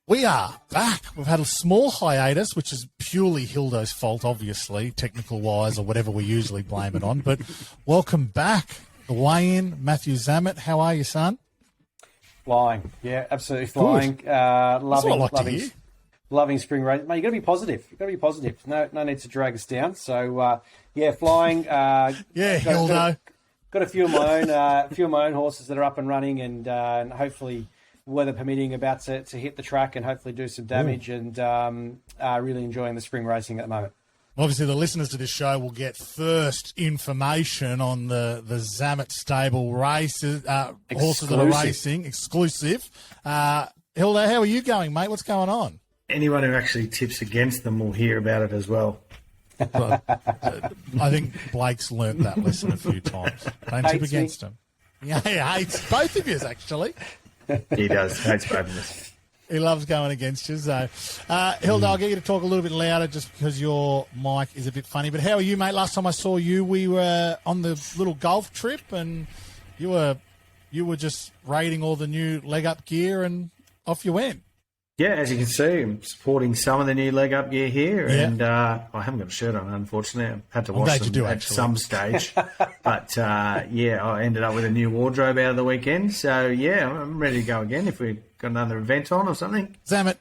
We are back. We've had a small hiatus, which is purely Hildo's fault, obviously, technical-wise or whatever we usually blame it on. But welcome back. The weigh-in, Matthew Zammit. How are you, son? Flying. Yeah, absolutely flying. Loving spring race. Mate, you got to be positive. You got to be positive. No need to drag us down. So, flying. Hildo. Got a few of my own horses that are up and running, and hopefully, weather permitting, about to hit the track and hopefully do some damage. And really enjoying the spring racing at the moment. Obviously, the listeners to this show will get first information on the Zammit stable races, horses that are racing, exclusive. Hilda, how are you going, mate? What's going on? Anyone who actually tips against them will hear about it as well. I think Blake's learnt that lesson a few times. Don't tip against him. Yeah, he hates both of you, actually. He does. Hates both of us. He loves going against you. So, Hilda, I'll get you to talk a little bit louder just because your mic is a bit funny. But how are you, mate? Last time I saw you, we were on the little golf trip and you were just raiding all the new leg-up gear and off you went. Yeah, as you can see, I'm supporting some of the new leg-up gear here. Yeah. And I haven't got a shirt on, unfortunately. I had to wash them at some stage. But, I ended up with a new wardrobe out of the weekend. So, yeah, I'm ready to go again if we've got another event on or something. Zammit,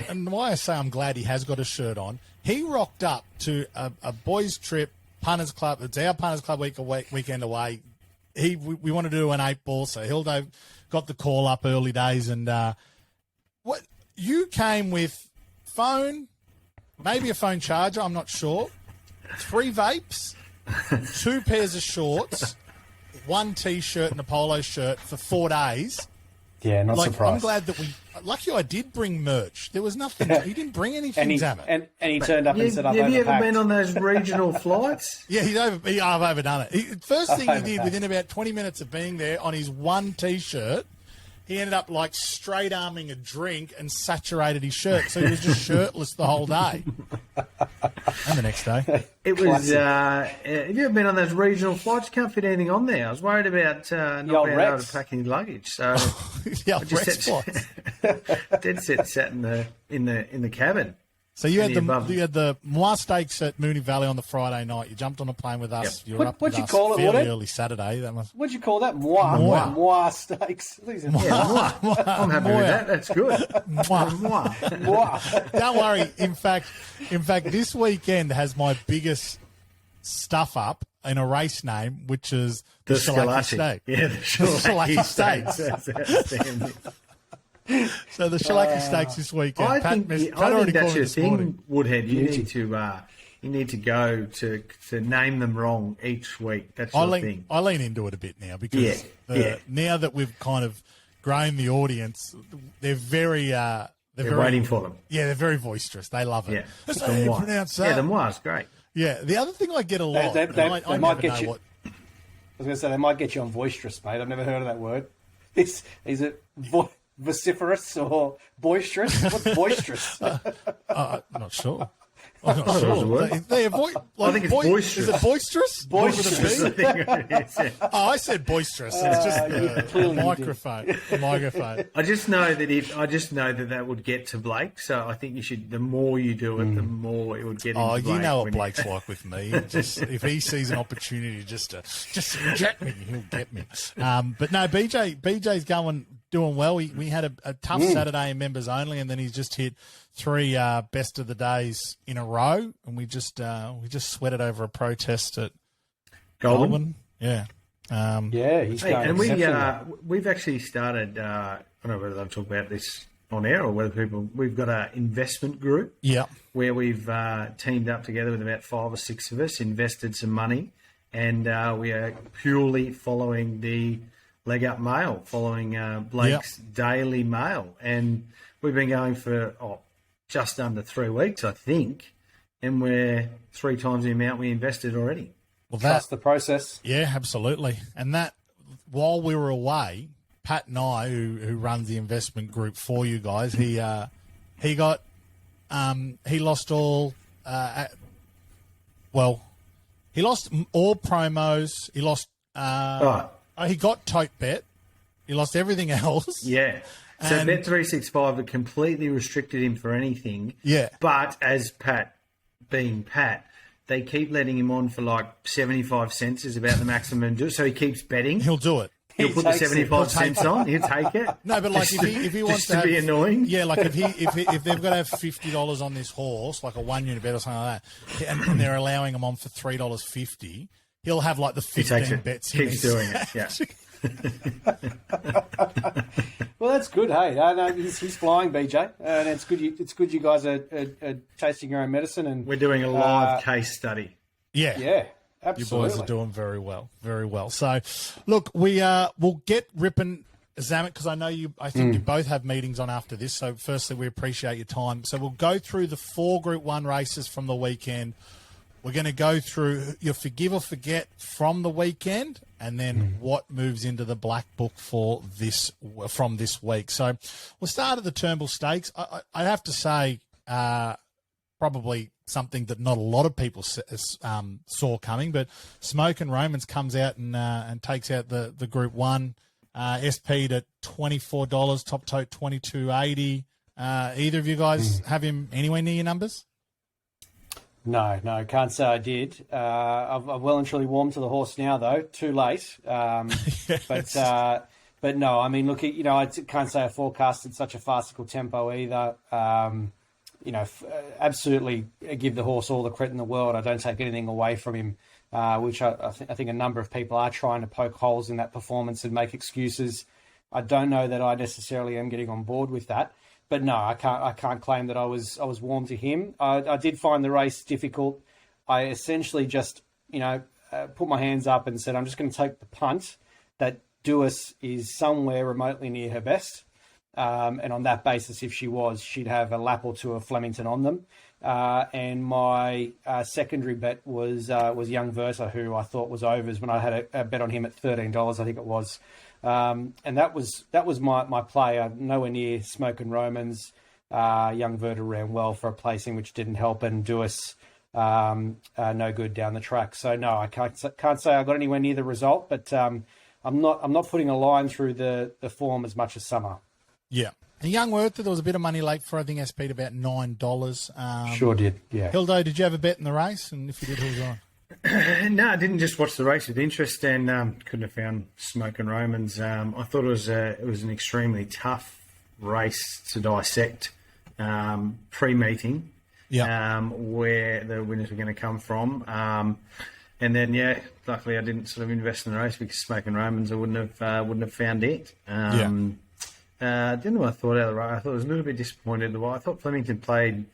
and why I say I'm glad he has got a shirt on, he rocked up to a boys' trip, punters club. It's our punters club weekend away. We wanted to do an 8-ball, so Hildo got the call up early days. And what you came with phone, maybe a phone charger, I'm not sure, 3 vapes, 2 pairs of shorts, 1 T-shirt and a polo shirt for 4 days. Yeah, not surprised. I'm glad that lucky I did bring merch. There was nothing. He didn't bring anything, Zammit. And he turned up and said, Have you ever been on those regional flights? Yeah, I've overdone it. First thing he did within about 20 minutes of being there on his 1 T-shirt, he ended up like straight arming a drink and saturated his shirt. So he was just shirtless the whole day. And the next day. It was, have you ever been on those regional flights? You can't fit anything on there. I was worried about not being able to pack any luggage. So I just dead set sat in the cabin. So you had the Moir Stakes at Moonee Valley on the Friday night. You jumped on a plane with us. Yep. You were up with us fairly early Saturday. What'd you call that? Moir Stakes. I'm happy with that. That's good. Moir. Don't worry. In fact, this weekend has my biggest stuff up in a race name, which is the Sylaca Stakes. Yeah, the Sylaca Stakes. So the Sylaca Stakes this weekend. I think that's your thing, Woodhead. You need to go to name them wrong each week. That's your thing. I lean into it a bit now because now that we've kind of grown the audience, they're very they're waiting for them. Yeah, they're very boisterous. They love it. Yeah, that's how you pronounce that. Yeah, the Moir's great. Yeah, the other thing I get a lot. They might get you. I was going to say they might get you on boisterous, mate. I've never heard of that word. Is it vociferous or boisterous? What's boisterous? I'm not sure. I'm not sure. I think it's boisterous. Is it boisterous? Boisterous. I said boisterous. It's just a microphone. I just know that would get to Blake. So I think you should. The more you do it, the more it would get. Oh, into Blake. You know what Blake's like with me. If he sees an opportunity just to get me, he'll get me. But no, BJ's doing well. We had a tough Saturday in members only, and then he's just hit 3 best of the days in a row, and we just sweated over a protest at Goulburn. Yeah. He's going. And we've actually started. I don't know whether they'll talk about this on air or whether we've got an investment group. Yeah. Where we've teamed up together with about 5 or 6 of us, invested some money, and we are purely following the leg up mail, following Blake's daily mail, and we've been going for just under 3 weeks, I think, and we're 3 times the amount we invested already. Well, that's the process. Yeah, absolutely. And that, while we were away, Pat and I, who runs the investment group for you guys, he lost all. He lost all promos. He lost. He got Tote Bet. He lost everything else. Yeah. So And- Bet365 had completely restricted him for anything. Yeah. But as Pat, being Pat, they keep letting him on for like 75 cents is about the maximum. So he keeps betting. He'll do it. He'll put the takes it. 75 cents on. He'll take it. No, but like if he wants just to be have, annoying. yeah, like if they've got to have $50 on this horse, like a 1 unit bet or something like that, and they're allowing him on for $3.50, he'll have like the He takes 15 it. bets. Keeps doing it. Yeah. Well, that's good. Hey, no, he's flying, BJ, and it's good. It's good you guys are tasting your own medicine, and We're doing a live case study. Yeah. yeah, You absolutely. boys are doing very well, very well. So, look, we'll get ripping Zammit because I know you. I think you both have meetings on after this. So, firstly, we appreciate your time. So, we'll go through the 4 Group 1 races from the weekend. We're going to go through your forgive or forget from the weekend, and then what moves into the black book for from this week. So, we'll start at the Turnbull Stakes. I have to say, probably something that not a lot of people saw coming, but Smoke and Romans comes out and takes out the Group 1. SP'd at $24, top tote $22.80. Either of you guys have him anywhere near your numbers? No, can't say I did. I've well and truly warmed to the horse now, though. Too late. But no, I mean, look, I can't say I forecasted such a farcical tempo either. Absolutely give the horse all the credit in the world. I don't take anything away from him, which I think a number of people are trying to poke holes in that performance and make excuses. I don't know that I necessarily am getting on board with that. But no, I can't claim that I was warm to him. I did find the race difficult. I essentially just, put my hands up and said, I'm just going to take the punt that Duis is somewhere remotely near her best. And on that basis, if she was, she'd have a lap or two of Flemington on them. And my secondary bet was Young Versa, who I thought was overs when I had a bet on him at $13, I think it was. And that was my play. Nowhere near Smoke and Romans. Young Verta ran well for a placing, which didn't help, and Duis no good down the track. So no, I can't say I got anywhere near the result, but I'm not putting a line through the form as much as some are. Yeah. And Young Werther, there was a bit of money late for, I think, SP'd about $9. Sure did, yeah. Hildo, did you have a bet in the race? And if you did, who was on? No, I didn't just watch the race with interest, and couldn't have found Smoke and Romans. I thought it was an extremely tough race to dissect pre-meeting, where the winners were going to come from. And then, luckily I didn't sort of invest in the race because Smoke and Romans I wouldn't have found it. Didn't know what I thought out of the race. I thought I was a little bit disappointed. I thought Flemington played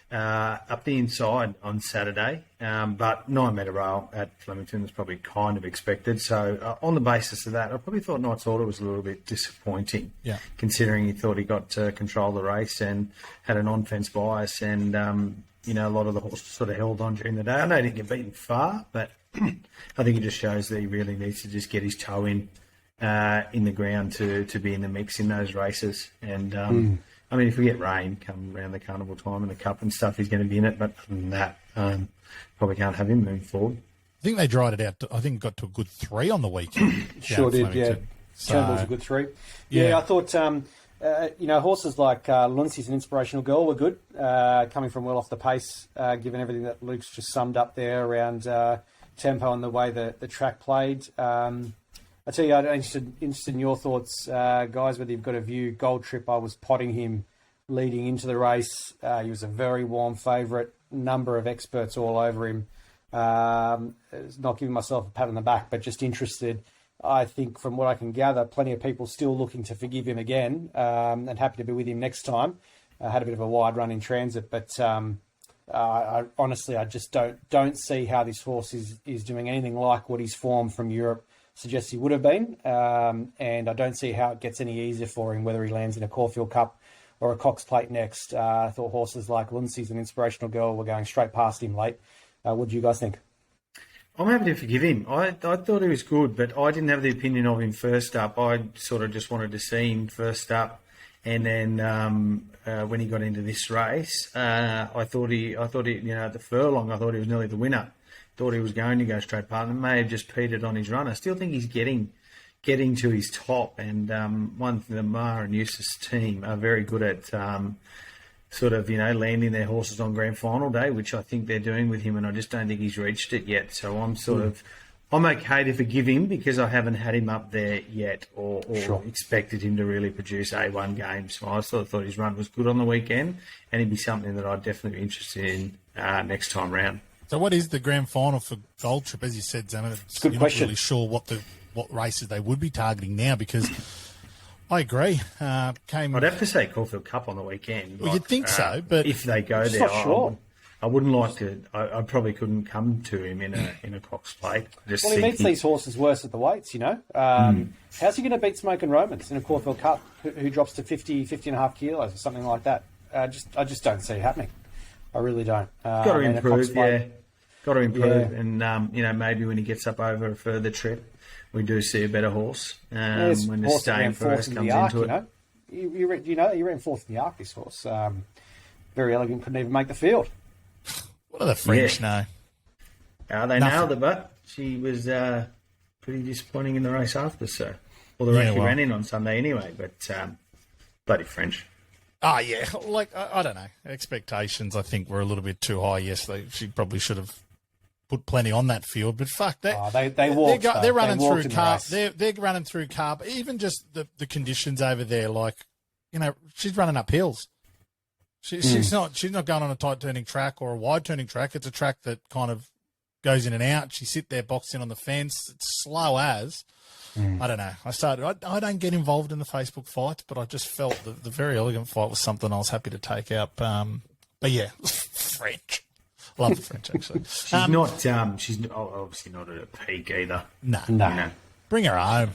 up the inside on Saturday, but 9 metre rail at Flemington was probably kind of expected. So on the basis of that, I probably thought Knight's Order was a little bit disappointing, considering he thought he got to control the race and had an on-fence bias, and a lot of the horses sort of held on during the day. I know he didn't get beaten far, but I think it just shows that he really needs to just get his toe in the ground to be in the mix in those races. And I mean, if we get rain come around the carnival time and the cup and stuff, he's going to be in it. But other than that, probably can't have him moving forward. I think they dried it out. I think it got to a good 3 on the weekend. Sure did, yeah. So, Turnbull's a good 3. Yeah, I thought, horses like Luncey's an Inspirational Girl were good, coming from well off the pace, given everything that Luke's just summed up there around tempo and the way the track played. I tell you, I'm interested in your thoughts, guys, whether you've got a view. Gold Trip, I was potting him leading into the race. He was a very warm favourite, number of experts all over him. Not giving myself a pat on the back, but just interested. I think from what I can gather, plenty of people still looking to forgive him again, and happy to be with him next time. Had a bit of a wide run in transit, but honestly, I just don't see how this horse is doing anything like what his form from Europe suggests he would have been, and I don't see how it gets any easier for him, whether he lands in a Caulfield Cup or a Cox Plate next. I thought horses like Luncey's an Inspirational Girl were going straight past him late. What do you guys think? I'm happy to forgive him. I thought he was good, but I didn't have the opinion of him first up. I sort of just wanted to see him first up, and then when he got into this race, I thought he, at the furlong, I thought he was nearly the winner. Thought he was going to go straight past him. May have just petered on his run. I still think he's getting getting to his top. And one thing, the Maher and Eustace team are very good at sort of, landing their horses on grand final day, which I think they're doing with him, and I just don't think he's reached it yet. So I'm I'm okay to forgive him because I haven't had him up there yet or expected him to really produce A1 games. So I sort of thought his run was good on the weekend, and he'd be something that I'd definitely be interested in next time round. So what is the grand final for Gold Trip? As you said, Zammit, good you're question. not really sure what races they would be targeting now, because I agree. I'd have to say Caulfield Cup on the weekend. Well, you'd think so, but if they go there, not sure. I wouldn't like to. I probably couldn't come to him in a Cox Plate. He meets these horses worse at the weights, How's he going to beat Smoke and Romans in a Caulfield Cup, who drops to 50.5 kilos or something like that? I just don't see it happening. I really don't. Got to improve, Got to improve, Yeah. and maybe when he gets up over a further trip, we do see a better horse. When the horse staying first comes into it. You ran fourth in the Arc, this horse. Very elegant, couldn't even make the field. what do the French know? They nailed it, but she was pretty disappointing in the race after, so. Well, the race she ran in on Sunday anyway, but bloody French. Oh, yeah. I don't know. Expectations, I think, were a little bit too high yesterday. She probably should have put plenty on that field, but fuck that. They walked. They're running through carb. They're running through carb. Even just the conditions over there, she's running up hills. She's not going on a tight turning track or a wide turning track. It's a track that kind of goes in and out. She sit there boxed in on the fence. It's slow as. I don't know. I don't get involved in the Facebook fights, but I just felt the Very Elegant fight was something I was happy to take out. But yeah, French. Love the French, actually. She's obviously not at a peak either. No. Bring her home.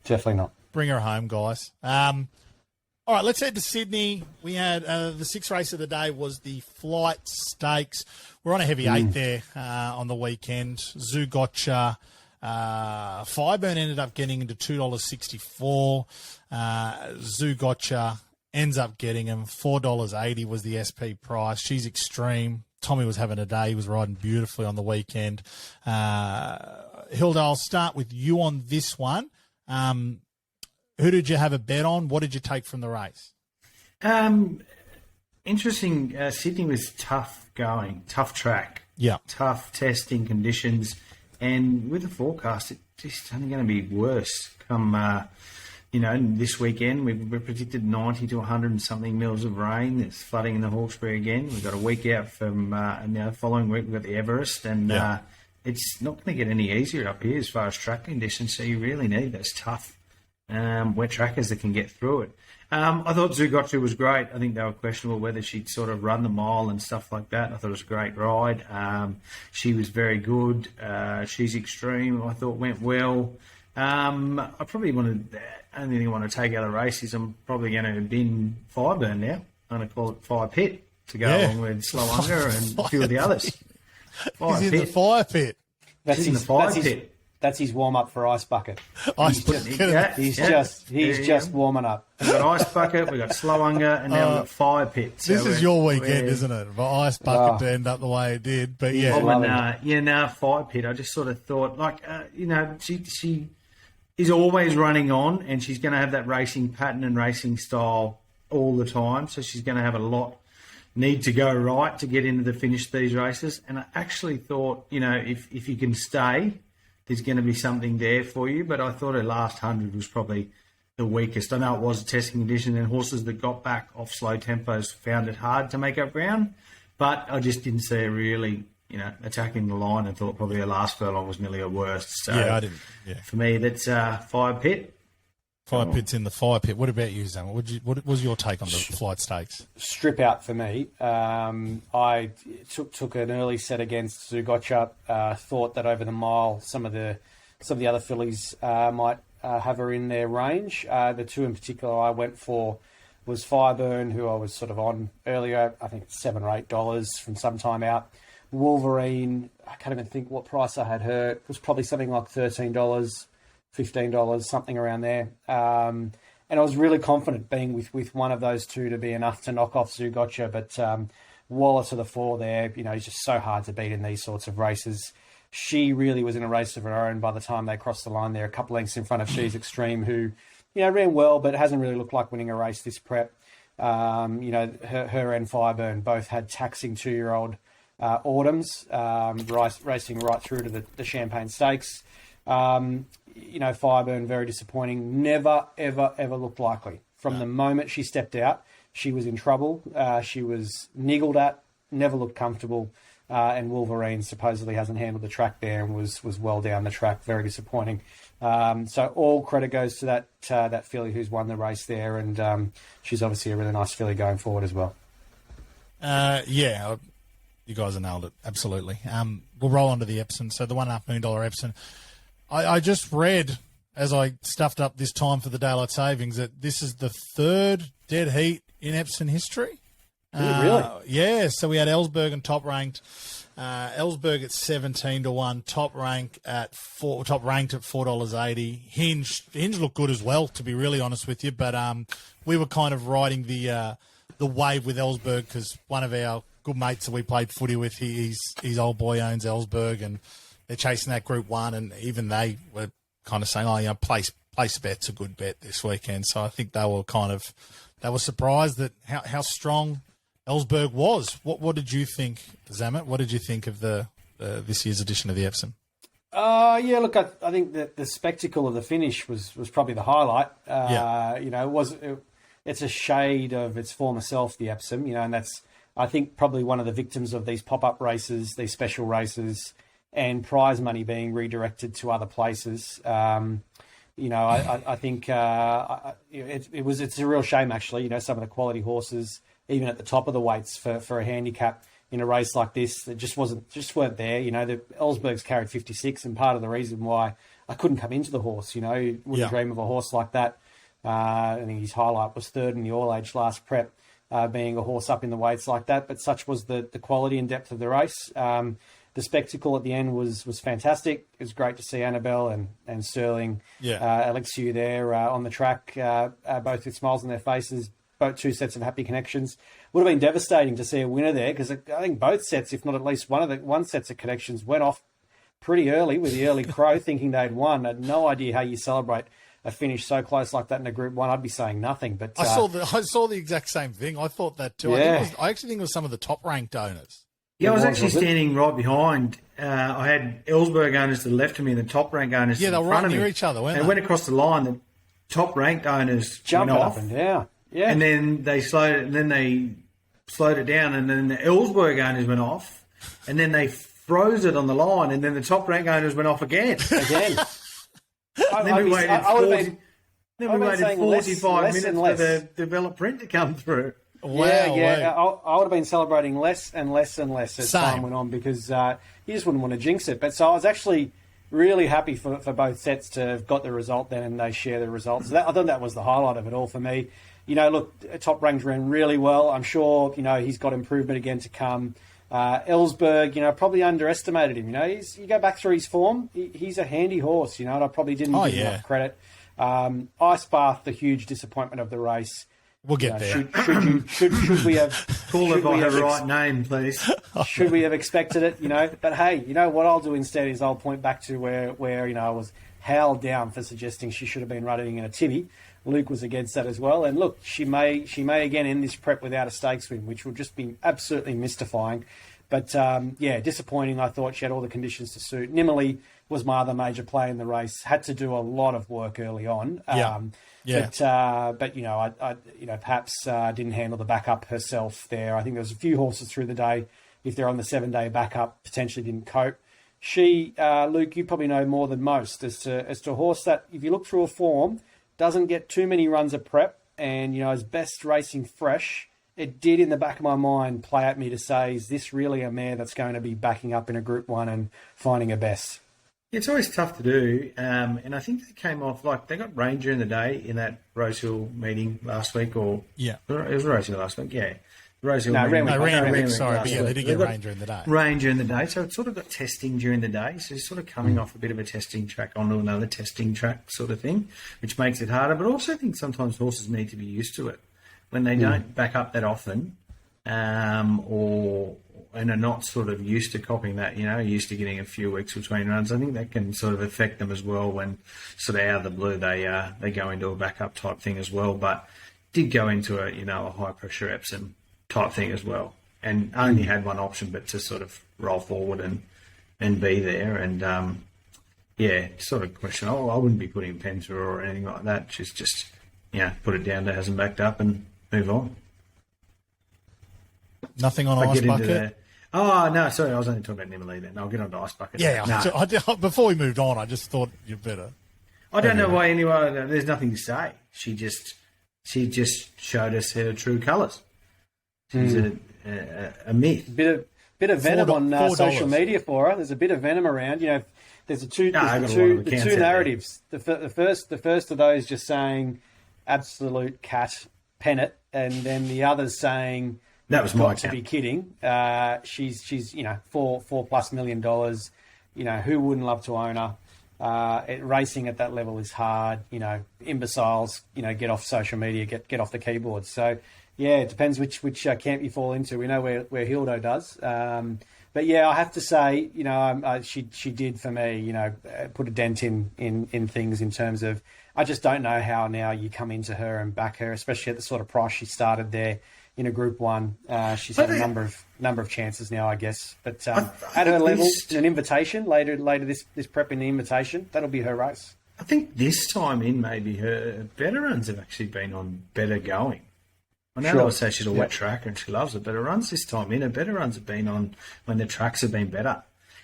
Definitely not. Bring her home, guys. All right, let's head to Sydney. We had the sixth race of the day was the Flight Stakes. We're on a heavy 8 there on the weekend. Zoo Gotcha. Fireburn ended up getting into $2.64. Zoo Gotcha ends up getting him $4.80 was the SP price. She's extreme. Tommy was having a day. He was riding beautifully on the weekend. Hilda, I'll start with you on this one. Who did you have a bet on? What did you take from the race? Interesting. Sydney was tough going, tough track. Yeah. Tough testing conditions. And with the forecast, it's just only going to be worse come, this weekend. We've predicted 90 to 100 and something mils of rain. There's flooding in the Hawkesbury again. We've got a week out from following week we've got the Everest. And it's not going to get any easier up here as far as track conditions. So you really need those tough wet trackers that can get through it. I thought Zugotcha was great. I think they were questionable whether she'd sort of run the mile and stuff like that. I thought it was a great ride. She was very good. She's extreme. I thought went well. I probably only thing I want to take out of the race is I'm probably going to bin Fireburn now. I'm going to call it Fire Pit to go along with Slow Unger and a few of the others. He's in the fire pit. She's in the fire pit. That's his warm up for Ice Bucket. He's just warming up. We've got Ice Bucket, we've got Slow Unger, and now we've got Fire Pit. So this is your weekend, isn't it? For Ice Bucket to end up the way it did. But Fire Pit. I just sort of thought, she is always running on, and she's going to have that racing pattern and racing style all the time. So she's going to have a lot need to go right to get into the finish of these races. And I actually thought, if you can stay, there's going to be something there for you. But I thought her last 100 was probably the weakest. I know it was a testing condition, and horses that got back off slow tempos found it hard to make up ground. But I just didn't see her really, attacking the line, and thought probably her last furlong was nearly her worst. So I didn't. Yeah. For me, that's Fire Pit. Fire Pit's in the fire pit. What about you, Zam? What was your take on the Flight Stakes? Strip out for me. I took an early set against Zugotcha. Thought that over the mile, some of the other fillies might have her in their range. The two in particular I went for was Fireburn, who I was sort of on earlier. I think it's $7 or $8 from some time out. Wolverine, I can't even think what price I had her. It was probably something like $13, $15, something around there. And I was really confident being with one of those two to be enough to knock off Zugotcha. But Waller to the fore there, he's just so hard to beat in these sorts of races. she really was in a race of her own by the time they crossed the line there, a couple lengths in front of She's Extreme, who, ran well, but hasn't really looked like winning a race this prep. Her and Fireburn both had taxing 2-year-old autumns, racing right through to the Champagne Stakes. Fireburn, very disappointing. Never, ever, ever looked likely. From the moment she stepped out, she was in trouble. She was niggled at, never looked comfortable. And Wolverine supposedly hasn't handled the track there and was well down the track. Very disappointing. So all credit goes to that filly who's won the race there, and she's obviously a really nice filly going forward as well. You guys have nailed it. Absolutely. We'll roll on to the Epsom. So the $1.5 million Epsom. I just read, as I stuffed up this time for the daylight savings, that this is the third dead heat in Epsom history. Really? Yeah. So we had Ellsberg and top ranked. Ellsberg at 17-1, top ranked at $4.80. Hinge looked good as well, to be really honest with you. But we were kind of riding the wave with Ellsberg because one of our good mates that we played footy with, his old boy owns Ellsberg, and they're chasing that Group 1, and even they were kind of saying, place bet's a good bet this weekend. So I think they were surprised that how strong Ellsberg was. What did you think, Zammit? What did you think of the this year's edition of the Epsom? Look, I think that the spectacle of the finish was probably the highlight. It's a shade of its former self, the Epsom, and that's, I think, probably one of the victims of these pop-up races, these special races, and prize money being redirected to other places. I think it's a real shame, actually. Some of the quality horses, even at the top of the weights for a handicap in a race like this, that just weren't there. The Ellsberg's carried 56, and part of the reason why I couldn't come into the horse, wouldn't dream of a horse like that. I think his highlight was third in the All Age last prep, being a horse up in the weights like that. But such was the quality and depth of the race. The spectacle at the end was fantastic. It was great to see Annabelle and Sterling, Alexiou there on the track, both with smiles on their faces, both two sets of happy connections. Would have been devastating to see a winner there, because I think both sets, if not at least one sets of connections, went off pretty early with the early crow, thinking they'd won. I had no idea how you celebrate a finish so close like that in a Group 1. I'd be saying nothing. But I saw the exact same thing. I thought that too. Yeah. I actually think it was some of the top ranked owners. Yeah, I was actually standing right behind. I had Ellsberg owners to the left of me and the top ranked owners to the front of me. Yeah, they were right near each other, weren't they? And went across the line. The top ranked owners jumped went up off, and down. Yeah. And then they slowed it, and then they slowed it down, and then the Ellsberg owners went off, and then they froze it on the line, and then the top ranked owners went off again. And then we waited 45 minutes for the developed print to come through. Wow, I would have been celebrating less and less and less as time went on, because you just wouldn't want to jinx it. But so I was actually really happy for both sets to have got the result then, and they share the results. So I thought that was the highlight of it all for me. Look, top ranked ran really well. I'm sure, he's got improvement again to come. Ellsberg, probably underestimated him. You go back through his form, he's a handy horse, and I probably didn't give him enough credit. Ice Bath, the huge disappointment of the race. We'll get there. Should we have call it by the right name, please? Should we have expected it? But hey, what I'll do instead is I'll point back to where I was howled down for suggesting she should have been running in a Timmy. Luke was against that as well, and look, she may again end this prep without a stakes win, which would just be absolutely mystifying. But disappointing. I thought she had all the conditions to suit. Nimmerly was my other major play in the race. Had to do a lot of work early on. But I perhaps didn't handle the backup herself there. I think there was a few horses through the day, if they're on the 7-day backup, potentially didn't cope. She, Luke, you probably know more than most as to a horse that, if you look through a form, doesn't get too many runs of prep, and is best racing fresh. It did, in the back of my mind, play at me to say, is this really a mare that's going to be backing up in a Group 1 and finding her best? It's always tough to do, and I think they came off, they got Ranger in the day in that Rosehill meeting last week, it was Rosehill last week, yeah. Rosehill Randwick, sorry, but they did get Ranger in the day. Ranger in the day, so it sort of got testing during the day, so it's sort of coming off a bit of a testing track onto another testing track sort of thing, which makes it harder, but also I think sometimes horses need to be used to it. When they don't back up that often, or and are not sort of used to copying that, used to getting a few weeks between runs, I think that can sort of affect them as well when sort of out of the blue they go into a backup type thing as well. But did go into a high pressure Epsom type thing as well, and only had one option but to sort of roll forward and be there. And sort of question. Oh, I wouldn't be putting a pen through or anything like that. Just put it down to hasn't backed up and move on. Nothing on Ice Bucket? Oh, no, sorry, I was only talking about Nimmerley then. I'll get on to Ice Bucket. Yeah, no. Before we moved on, I just thought you'd better. I don't know why anyone, there's nothing to say. She just showed us her true colours. She's a myth. Bit of venom on social media for her. There's a bit of venom around. There's the two narratives. The first of those just saying absolute cat, pen it, and then the others saying that was my account. To be kidding. She's $4+ million. Who wouldn't love to own her? Racing at that level is hard. Imbeciles. Get off social media. Get off the keyboard. So yeah, it depends which camp you fall into. We know where Hildo does. But yeah, I have to say, she did for me, put a dent in things in terms of, I just don't know how now you come into her and back her, especially at the sort of price she started there in a Group 1. She's had a number of chances now, I guess. But at her level, in an invitation, later this prep in the invitation, that'll be her race. I think this time in maybe her better runs have actually been on better going. I know I would say she's a wet tracker and she loves it, but her runs this time in, her better runs have been on when the tracks have been better.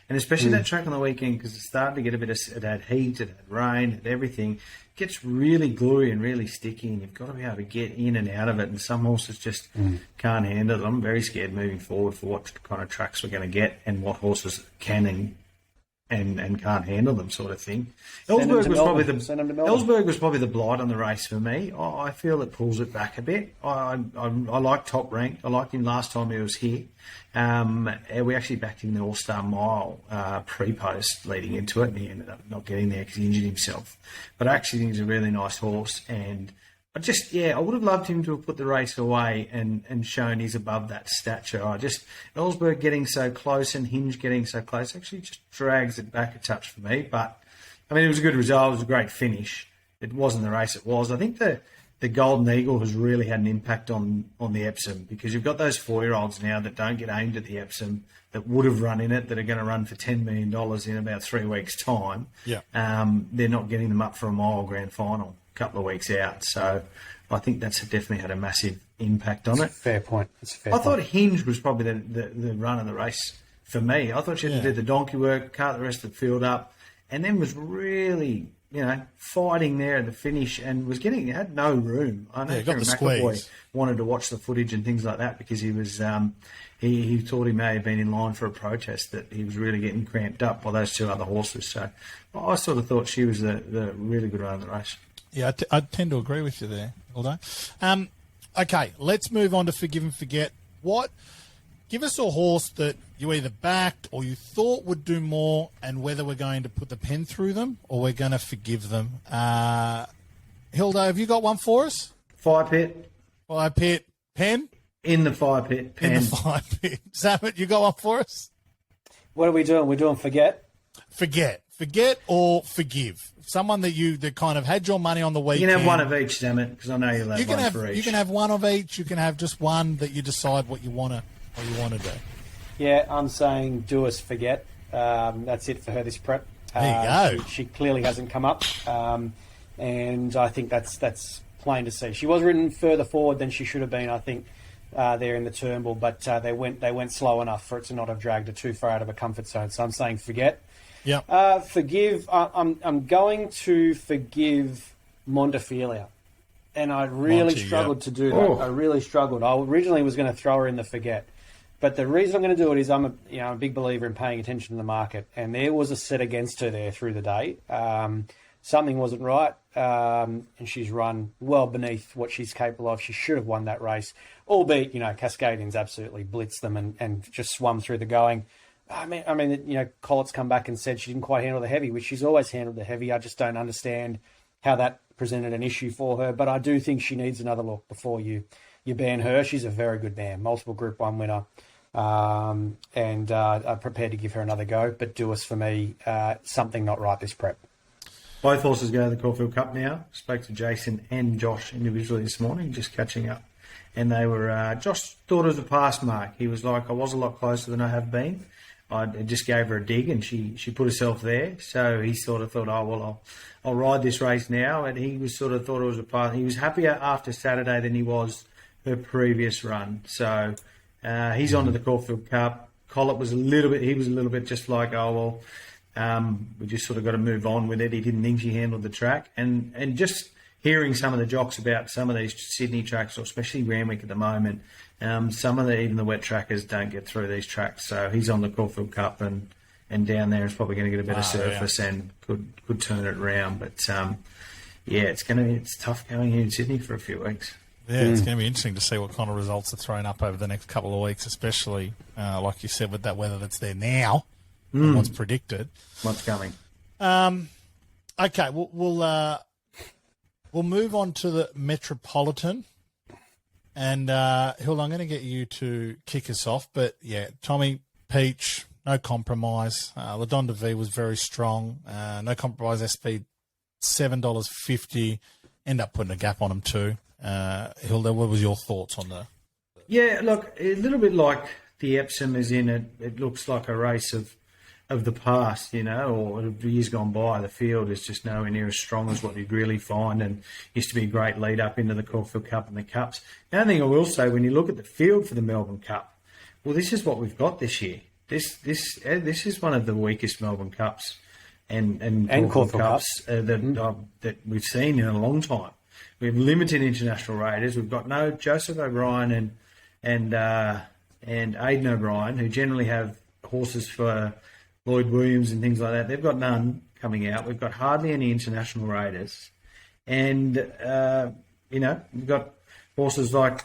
And especially that track on the weekend, because it started to get it had heat, it had rain, it had everything. It gets really gluey and really sticky, and you've got to be able to get in and out of it. And some horses just can't handle it. I'm very scared moving forward for what kind of tracks we're going to get and what horses can and can't handle them, sort of thing. Ellsberg was probably the blight on the race for me. I feel it pulls it back a bit. I like Top Rank. I liked him last time he was here. We actually backed him in the All-Star Mile pre-post leading into it, and he ended up not getting there because he injured himself. But I actually think he's a really nice horse, and I would have loved him to have put the race away and shown he's above that stature. Ellsberg getting so close and Hinge getting so close actually just drags it back a touch for me. But, it was a good result. It was a great finish. It wasn't the race it was. I think the Golden Eagle has really had an impact on the Epsom, because you've got those 4-year-olds now that don't get aimed at the Epsom that would have run in it, that are going to run for $10 million in about 3 weeks' time. Yeah. They're not getting them up for a mile grand final couple of weeks out, so I think that's definitely had a massive impact on it. Fair point. I thought Hinge was probably the run of the race for me. I thought she did the donkey work, cut the rest of the field up, and then was really, fighting there at the finish and had no room. I know got the McAvoy squeeze. wanted to watch the footage and things like that because he was he thought he may have been in line for a protest, that he was really getting cramped up by those two other horses. So I sort of thought she was the really good run of the race. Yeah, I tend to agree with you there, Aldo. Okay, let's move on to Forgive and Forget. Give us a horse that you either backed or you thought would do more, and whether we're going to put the pen through them or we're going to forgive them. Hildo, have you got one for us? Fire pit. Fire pit. Pen? In the fire pit. Pen. In the fire pit. Zammit, you got one for us? What are we doing? We're doing forget? Forget or forgive. Someone that kind of had your money on the weekend. You can have one of each, Zammit, because I know you'll have one for each. You can have one of each. You can have just one that you decide what you want to do. Yeah, I'm saying do us forget. That's it for her this prep. There you go. She clearly hasn't come up, and I think that's plain to see. She was ridden further forward than she should have been, I think, there in the Turnbull, but they went slow enough for it to not have dragged her too far out of her comfort zone. So I'm saying forget. Yeah. Forgive. I'm going to forgive Montefilia, and I really struggled to do that. I really struggled. I originally was going to throw her in the forget, but the reason I'm going to do it is I'm a big believer in paying attention to the market, and there was a set against her there through the day. Something wasn't right, and she's run well beneath what she's capable of. She should have won that race, albeit Cascadians absolutely blitzed them and just swum through the going. I mean, Collett's come back and said she didn't quite handle the heavy, which she's always handled the heavy. I just don't understand how that presented an issue for her. But I do think she needs another look before you ban her. She's a very good mare, multiple Group 1 winner. and I'm prepared to give her another go. But Duos for me, something not right this prep. Both horses go to the Caulfield Cup now. Spoke to Jason and Josh individually this morning, just catching up. And they were, Josh thought it was a pass mark. He was like, I was a lot closer than I have been. I just gave her a dig and she put herself there. So he sort of thought, oh, well, I'll ride this race now. And he was sort of thought it was a pass. He was happier after Saturday than he was her previous run. So he's on to the Caulfield Cup. Collett was a little bit just like, oh, well, we just sort of got to move on with it. He didn't think she handled the track. And just hearing some of the jocks about some of these Sydney tracks, or especially Randwick at the moment, some of even the wet trackers don't get through these tracks. So he's on the Caulfield Cup and down there is probably going to get a better surface and could turn it around. But it's tough going here in Sydney for a few weeks. Yeah, it's going to be interesting to see what kind of results are thrown up over the next couple of weeks, especially like you said with that weather that's there now and what's predicted. What's coming? Okay, we'll move on to the Metropolitan. And, Hill, I'm going to get you to kick us off. But, yeah, Tommy, Peach, no compromise. LaDonda V was very strong. No compromise SP, $7.50. End up putting a gap on him too. Hilda, what was your thoughts on the... Yeah, look, a little bit like the Epsom is in it. It looks like a race of the past, or years gone by. The field is just nowhere near as strong as what you'd really find, and used to be a great lead up into the Caulfield Cup and the Cups. The only thing I will say, when you look at the field for the Melbourne Cup, well, this is what we've got this year. This is one of the weakest Melbourne Cups and Caulfield Cups that we've seen in a long time. We have limited international raiders. We've got no Joseph O'Brien and Aidan O'Brien, who generally have horses for Lloyd Williams and things like that. They've got none coming out. We've got hardly any international raiders. And, we've got horses like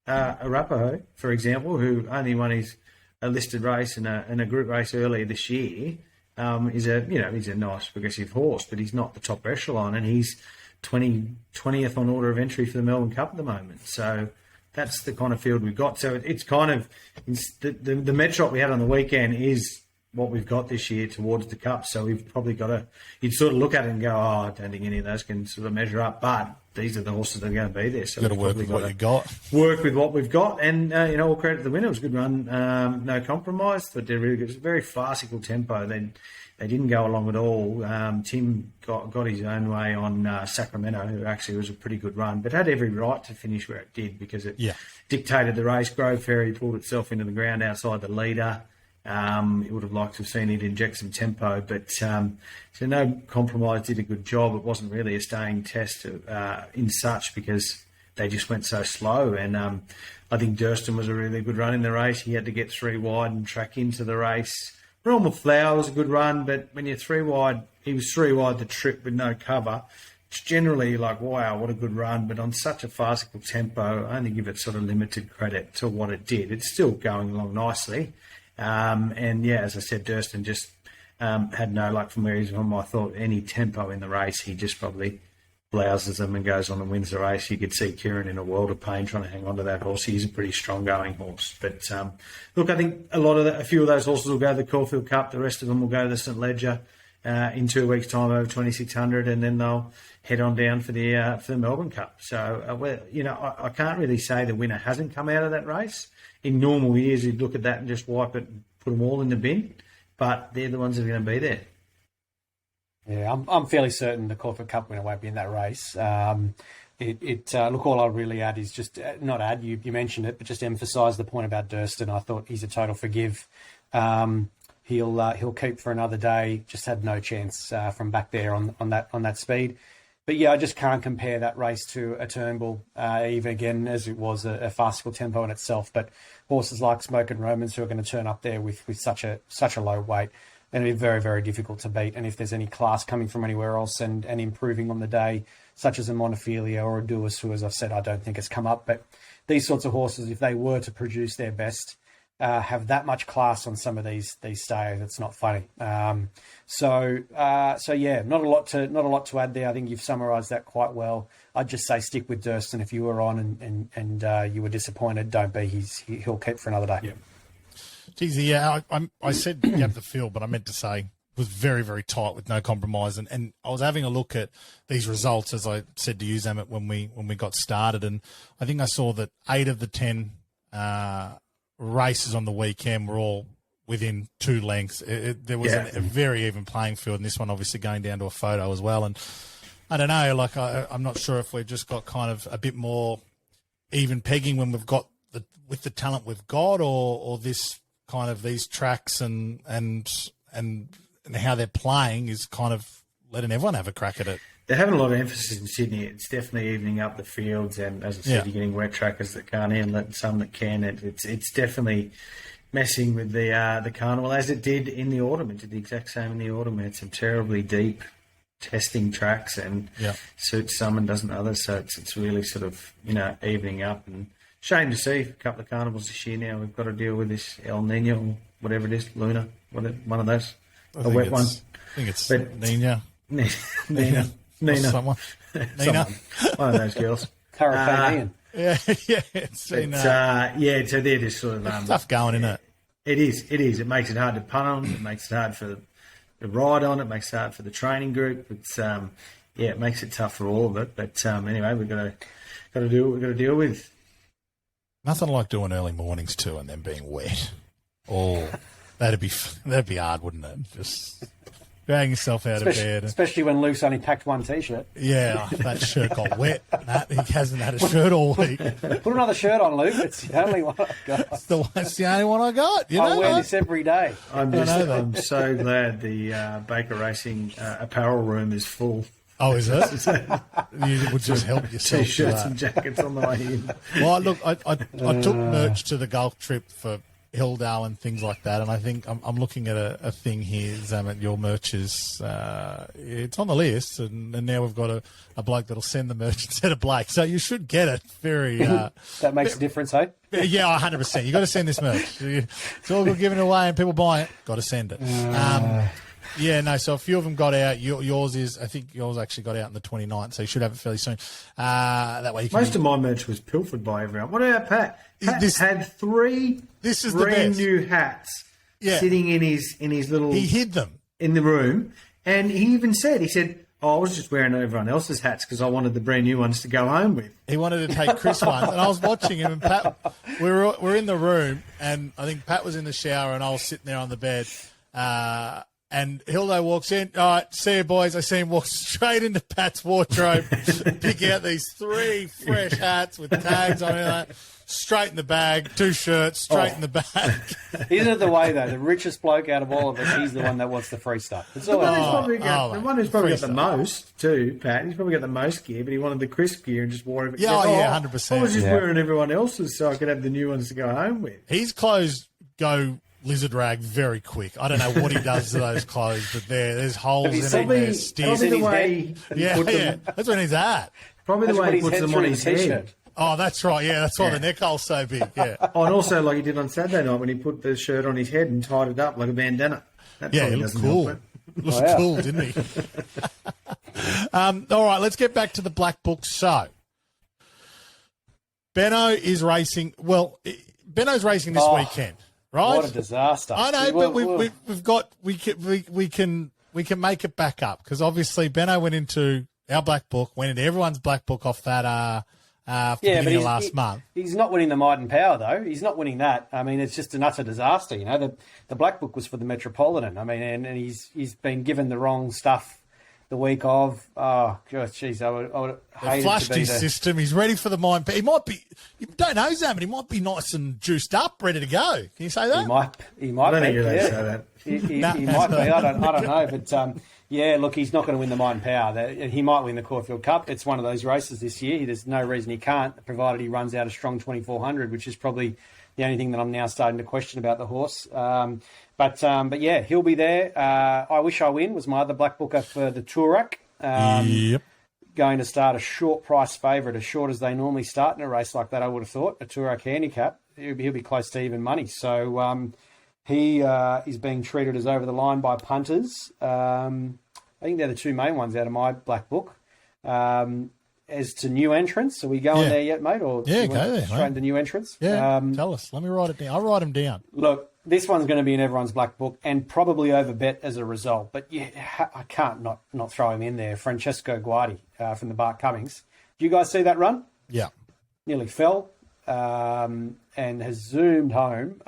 Arapaho, for example, who only won his listed race and a group race earlier this year. He's a nice progressive horse, but he's not the top echelon, and he's 20th on order of entry for the Melbourne Cup at the moment. So that's the kind of field we've got. So it's kind of the METROP we had on the weekend is what we've got this year towards the Cup. So we've probably got to, you'd sort of look at it and go, oh, I don't think any of those can sort of measure up. But these are the horses that are going to be there. So we've got to work with what you got. Work with what we've got. And, all credit to the winner. It was a good run. No compromise. But they're really good. It was a very farcical tempo. They didn't go along at all. Tim got his own way on Sacramento, who actually was a pretty good run, but had every right to finish where it did because it dictated the race. Grove Ferry pulled itself into the ground outside the leader. He would have liked to have seen it inject some tempo, but so no compromise did a good job. It wasn't really a staying test in such because they just went so slow. And I think Durston was a really good run in the race. He had to get 3 wide and track into the race. Realm of Flower was a good run, but when you're 3 wide, he was 3 wide the trip with no cover. It's generally like, wow, what a good run, but on such a farcical tempo, I only give it sort of limited credit to what it did. It's still going along nicely. As I said, Durston just had no luck from where he's from. I thought any tempo in the race, he just probably blouses them and goes on and wins the race. You could see Kieran in a world of pain trying to hang on to that horse. He's a pretty strong going horse. But look, I think a few of those horses will go to the Caulfield Cup. The rest of them will go to the St Ledger in 2 weeks' time over 2,600, and then they'll head on down for the Melbourne Cup. So, I can't really say the winner hasn't come out of that race. In normal years, you'd look at that and just wipe it and put them all in the bin. But they're the ones that are going to be there. Yeah, I'm fairly certain the Caulfield Cup winner won't be in that race. Look, all I'll really add is just, not add, you mentioned it, but just emphasise the point about Durston. I thought he's a total forgive. He'll keep for another day, just had no chance from back there on that speed. But yeah, I just can't compare that race to a Turnbull, even again, as it was a farcical tempo in itself. But horses like Smoke and Romans who are going to turn up there with such a low weight, and it'll be very, very difficult to beat. And if there's any class coming from anywhere else and improving on the day, such as a Montefilia or a Duos, who, as I've said, I don't think has come up. But these sorts of horses, if they were to produce their best, have that much class on some of these stayers. It's not funny. So yeah, not a lot to add there. I think you've summarised that quite well. I'd just say stick with Durston if you were on and you were disappointed. Don't be. He'll keep for another day. Yeah. Geez, yeah, I said gap the field, but I meant to say was very, very tight with no compromise. And I was having a look at these results, as I said to you, Zammit, when we got started. And I think I saw that 8 of the 10 races on the weekend were all within 2 lengths. There was a very even playing field, and this one obviously going down to a photo as well. And I don't know, like I'm not sure if we've just got kind of a bit more even pegging when we've got with the talent we've got, or this kind of these tracks and how they're playing is kind of letting everyone have a crack at it. They're having a lot of emphasis in Sydney. It's definitely evening up the fields, and as I said, you're getting wet trackers that can't handle it and some that can. It's definitely messing with the carnival, as it did in the autumn. It did the exact same in the autumn. We had some terribly deep testing tracks, and suits some and doesn't others. So it's really sort of evening up, and shame to see a couple of carnivals this year. Now we've got to deal with this El Nino, or whatever it is, Luna, one of those, a wet one. I think it's Nina. Nina. Someone. Nina. One of those girls. Hurricane Ian. It's been, so they're just sort of tough going, isn't it? It is. It makes it hard to punt on. It makes it hard for the ride on. It makes it hard for the training group. It's it makes it tough for all of it. But anyway, we've got to do what we've got to deal with. Nothing like doing early mornings too, and then being wet. Oh, that'd be hard, wouldn't it? Just dragging yourself out of bed, especially when Luke's only packed one t-shirt. Yeah, that shirt got wet. He hasn't had a shirt all week. Put another shirt on, Luke. It's the only one I've got. It's the only one I got. I wear this every day. I'm so glad the Baker Racing apparel room is full. Oh, is it? You would just help yourself. T-shirts and jackets on the way in. Well, look, I took merch to the golf trip for Hilldale and things like that, and I think I'm looking at a thing here, Zammit. Your merch is it's on the list, and now we've got a bloke that'll send the merch instead of Blake, so you should get it. Very that makes a difference, hey? Yeah, 100%. You got to send this merch. It's all good giving it away, and people buy it. Got to send it. So a few of them got out. I think yours actually got out on the 29th, so you should have it fairly soon. That way, most of my merch was pilfered by everyone. What about Pat? Pat had 3 brand new hats sitting in his little. He hid them in the room, and he even said, I was just wearing everyone else's hats because I wanted the brand new ones to go home with. He wanted to take Chris ones, and I was watching him. And Pat, we're in the room, and I think Pat was in the shower, and I was sitting there on the bed. And Hildo walks in. All right, see you, boys. I see him walk straight into Pat's wardrobe, pick out these 3 fresh hats with tags on it, straight in the bag, 2 shirts, straight in the bag. Isn't it the way, though? The richest bloke out of all of us, he's the one that wants the free stuff. It's the one who's probably got the most, too, Pat. He's probably got the most gear, but he wanted the crisp gear and just wore it. 100%. I was just wearing everyone else's so I could have the new ones to go home with. His clothes go lizard rag very quick. I don't know what he does to those clothes, but there's holes in them. There's probably the way that's when he's at. Probably the way he puts them on his head. Oh, that's right. Yeah, that's why the neck hole's so big. Yeah. Oh, and also like he did on Saturday night when he put the shirt on his head and tied it up like a bandana. That it looked cool. Looked cool, didn't he? All right, let's get back to the Black Book. So, Benno is racing. Well, Benno's racing this weekend. Right? What a disaster! I know, but we can make it back up because obviously Benno went into our Black Book, went into everyone's Black Book off that beginning of last month. He's not winning the Might and Power though. He's not winning that. I mean, it's just an utter disaster. You know, the Black Book was for the Metropolitan. I mean, and he's been given the wrong stuff the week of. Oh, gosh, jeez, I would hate flushed his system. He's ready for the mind. He might be. You don't know, Zammit. He might be nice and juiced up, ready to go. Can you say that? He might. I don't think you're allowed to say that. He might be. I don't know. But look, he's not going to win the Might and Power. He might win the Caulfield Cup. It's one of those races this year. There's no reason he can't, provided he runs out a strong 2400, which is probably the only thing that I'm now starting to question about the horse. But yeah, he'll be there. I Wish I Win was my other Black Booker for the Toorak. Yep. Going to start a short price favourite, as short as they normally start in a race like that, I would have thought. A Toorak handicap, he'll be close to even money. So he is being treated as over the line by punters. I think they're the 2 main ones out of my Black Book. As to new entrants, are we going there yet, mate? Or go there. Straight into new entrants? Yeah, tell us. Let me write it down. I'll write them down. Look, this one's going to be in everyone's black book and probably overbet as a result. But I can't not throw him in there. Francesco Guardi from the Bart Cummings. Do you guys see that run? Yeah. Nearly fell and has zoomed home.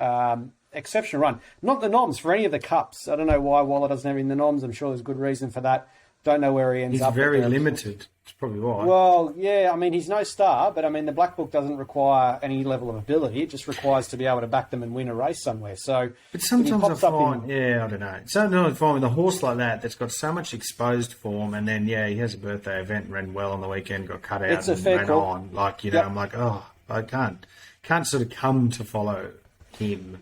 Exceptional run. Not the noms for any of the cups. I don't know why Waller doesn't have him in the noms. I'm sure there's good reason for that. Don't know where he ends up. He's very limited. That's probably why. Well, yeah, I mean, he's no star, but I mean, the black book doesn't require any level of ability. It just requires to be able to back them and win a race somewhere. So, but sometimes I find, I don't know. Sometimes I find with a horse like that's got so much exposed form, and then he has a birthday event, ran well on the weekend, got cut out, and ran on. Like I'm like, I can't sort of come to follow him.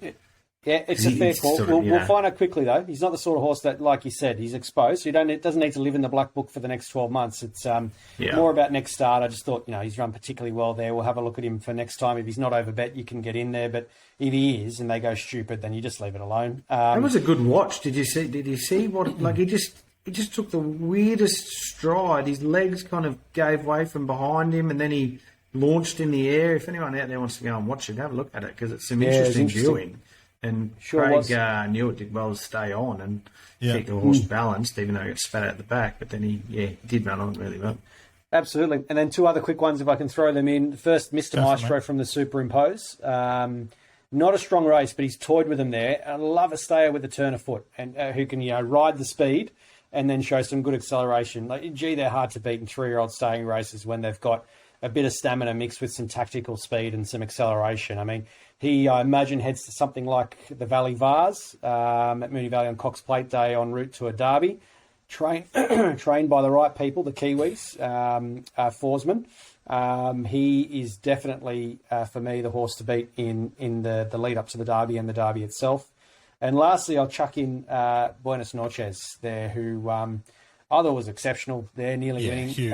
Yeah, it's a fair call. We'll find out quickly, though. He's not the sort of horse that, like you said, he's exposed. So it doesn't need to live in the black book for the next 12 months. It's more about next start. I just thought, he's run particularly well there. We'll have a look at him for next time. If he's not overbet, you can get in there. But if he is and they go stupid, then you just leave it alone. That was a good watch. Did you see what, like, he just took the weirdest stride. His legs kind of gave way from behind him and then he launched in the air. If anyone out there wants to go and watch it, have a look at it because it's some interesting viewing. And Craig knew it did well to stay on and keep the horse balanced, even though he got spat out the back. But then he did run on really well. Absolutely. And then two other quick ones, if I can throw them in. First, Mr. Maestro from the Superimpose. Not a strong race, but he's toyed with them there. I love a stayer with a turn of foot and who can ride the speed and then show some good acceleration. They're hard to beat in 3-year-old staying races when they've got a bit of stamina mixed with some tactical speed and some acceleration. I mean, he, I imagine, heads to something like the Valley Vars at Moonee Valley on Cox Plate Day en route to a derby. Trained by the right people, the Kiwis, Forsman. He is definitely, for me, the horse to beat in the lead up to the derby and the derby itself. And lastly, I'll chuck in Buenos Noches there, who I thought was exceptional there, nearly winning. Huge.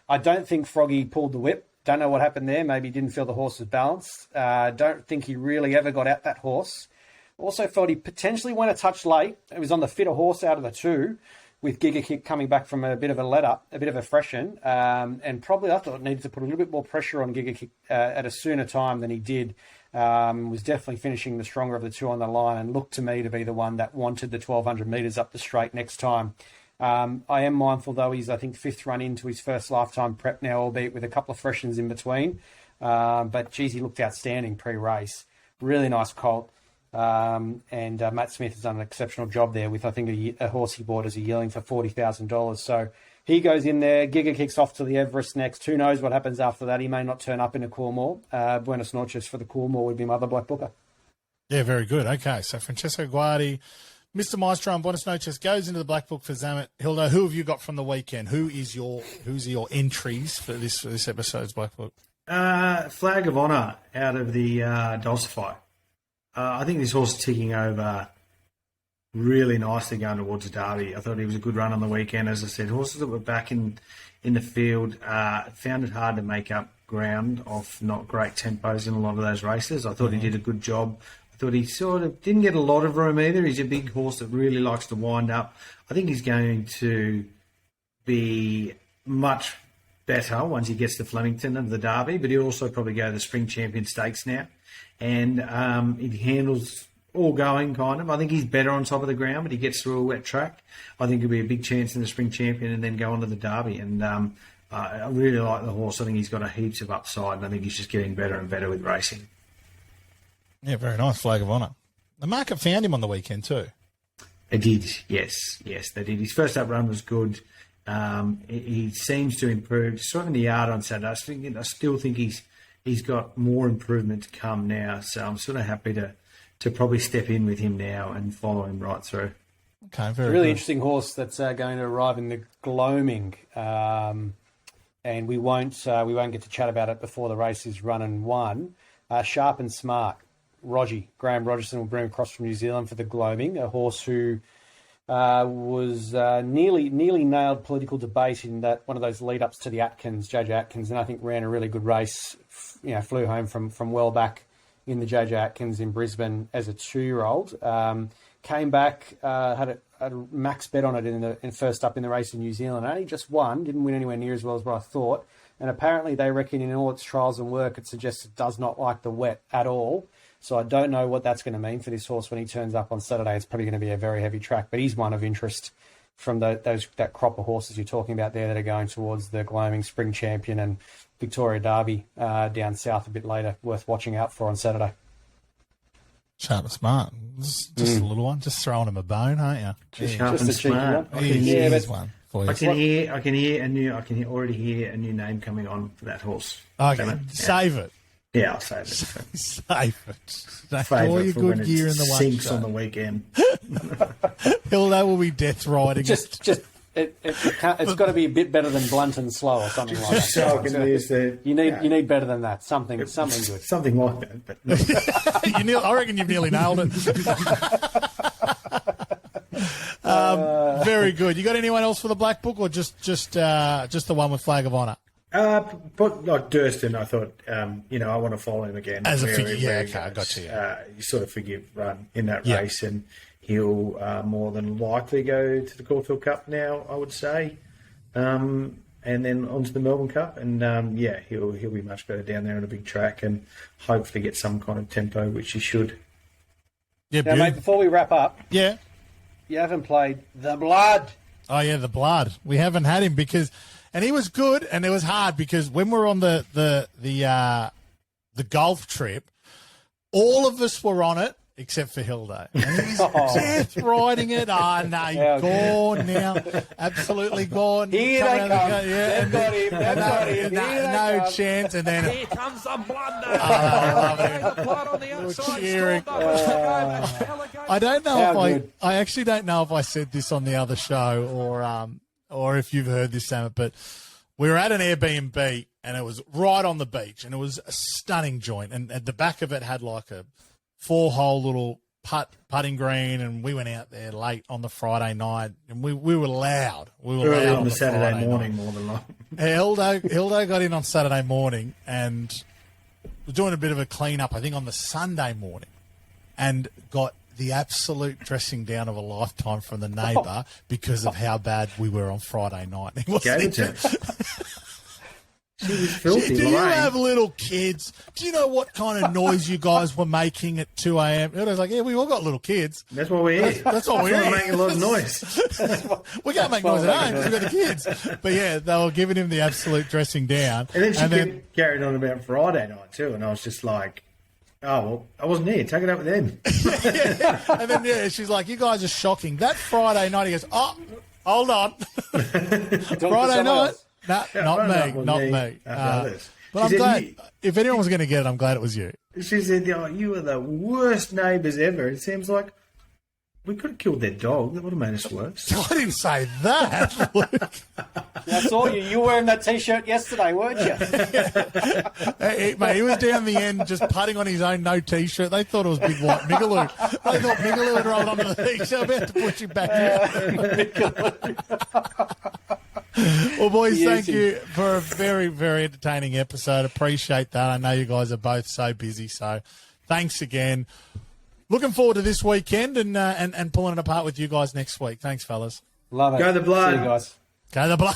I don't think Froggy pulled the whip. Don't know what happened there. Maybe he didn't feel the horse was balanced. Don't think he really ever got out that horse. Also felt he potentially went a touch late. It was on the fitter horse out of the two, with Giga Kick coming back from a bit of a let-up, a bit of a freshen. And probably I thought it needed to put a little bit more pressure on Giga Kick at a sooner time than he did. Was definitely finishing the stronger of the two on the line and looked to me to be the one that wanted the 1,200 metres up the straight next time. I am mindful, though, he's, I think, 5th run into his first lifetime prep now, albeit with a couple of freshens in between. But, geez, he looked outstanding pre-race. Really nice colt. And Matt Smith has done an exceptional job there with, I think, a horse he bought as a yearling for $40,000. So he goes in there. Giga kicks off to the Everest next. Who knows what happens after that? He may not turn up in a Coolmore. Buenos Noches for the Coolmore would be my other black booker. Yeah, very good. Okay, so Francesco Guardi, Mr. Maestro and Buenos Noches goes into the black book for Zammit. Hilda, who have you got from the weekend? Who's your entries for this episode's black book? Flag of Honour out of the Dosify. I think this horse is ticking over really nicely going towards a derby. I thought he was a good run on the weekend. As I said, horses that were back in the field found it hard to make up ground off not great tempos in a lot of those races. I thought he did a good job. I thought he sort of didn't get a lot of room either. He's a big horse that really likes to wind up. I think he's going to be much better once he gets to Flemington and the Derby, but he'll also probably go to the Spring Champion Stakes now. And he handles all going, kind of. I think he's better on top of the ground, but he gets through a wet track. I think he'll be a big chance in the Spring Champion and then go on to the Derby. And I really like the horse. I think he's got a heaps of upside, and I think he's just getting better and better with racing. Yeah, very nice, Flag of Honour. The market found him on the weekend too. They did, yes, they did. His first up run was good. He seems to improve. Saw him in the yard on Saturday. I still think he's got more improvement to come now. So I'm sort of happy to probably step in with him now and follow him right through. Okay, very really good. Interesting horse that's going to arrive in the Gloaming, and we won't get to chat about it before the race is run and won. Sharp and Smart. Graham Rogerson will bring across from New Zealand for the Gloaming, a horse who was nearly nailed political debate in that one of those lead-ups to the JJ Atkins, and I think ran a really good race. Flew home from well back in the JJ Atkins in Brisbane as a 2-year-old. Came back, had a max bet on it in first up in the race in New Zealand. Only just won, didn't win anywhere near as well as what I thought. And apparently they reckon in all its trials and work, it suggests it does not like the wet at all. So I don't know what that's going to mean for this horse when he turns up on Saturday. It's probably going to be a very heavy track, but he's one of interest from that crop of horses you're talking about there that are going towards the Gloaming Spring Champion and Victoria Derby down south a bit later. Worth watching out for on Saturday. Sharp and smart. Just a little one. Just throwing him a bone, aren't you? Sharp and smart. Here's one for you. I can already hear a new name coming on for that horse. Okay, Zammit. save it. Yeah, I'll save it. Save it. Save All it your for good when gear it in the sinks one on the weekend. Hilda will be death riding. It's got to be a bit better than blunt and slow or something like that. So I can use the, you need better than that. Something good. Something like that. But I reckon you've nearly nailed it. Very good. You got anyone else for the Black Book, or just the one with Flag of Honour? But like Durston, I thought, I want to follow him again. As a figure, yeah, okay, I got you. You sort of figure run in that race, and he'll more than likely go to the Caulfield Cup now, I would say, and then onto the Melbourne Cup, and he'll be much better down there on a big track, and hopefully get some kind of tempo, which he should. Yeah, now, mate, before we wrap up, you haven't played the Blood. Oh yeah, the Blood. We haven't had him and he was good, and it was hard because when we were on the golf trip, all of us were on it except for Hilda. And he's death riding it. Oh, no, gone now. Absolutely gone. Here they come. They've got him. No chance. And then here comes the Blood. The Blood on the outside. Cheering. I don't know I actually don't know if I said this on the other show or if you've heard this, Zammit, but we were at an Airbnb and it was right on the beach, and it was a stunning joint, and at the back of it had like a 4-hole little putting green, and we went out there late on the Friday night, and we were loud. We were early loud on the Saturday Friday morning, night. more than likely. Hilda got in on Saturday morning and was doing a bit of a clean-up, I think, on the Sunday morning, and got the absolute dressing down of a lifetime from the neighbour because of how bad we were on Friday night. He wasn't She was filthy. Do you have little kids? Do you know what kind of noise you guys were making at 2 a.m.? I was like, yeah, we all got little kids. That's what we're here. That's what we're making a lot of noise. We can't make noise at home because we've got the kids. But yeah, they were giving him the absolute dressing down. And then she carried on about Friday night too, and I was just like, oh, well, I wasn't here. Take it up with them. And then, she's like, you guys are shocking. That Friday night, he goes, oh, hold on. Friday night. No, not me. But I'm glad. If anyone was going to get it, I'm glad it was you. She said, you are the worst neighbours ever. It seems like we could have killed their dog. That would have made us worse. I didn't say that, Luke. I saw you. You were wearing that T-shirt yesterday, weren't you? Mate, he was down the end just putting on his own no T-shirt. They thought it was Big White Migaloo. They thought Migaloo had rolled onto the T-shirt. I'm about to push him back. Well, boys, thank you for a very, very entertaining episode. Appreciate that. I know you guys are both so busy, so thanks again. Looking forward to this weekend and pulling it apart with you guys next week. Thanks, fellas. Love it. Go the Blood. See you guys. Go the Blood.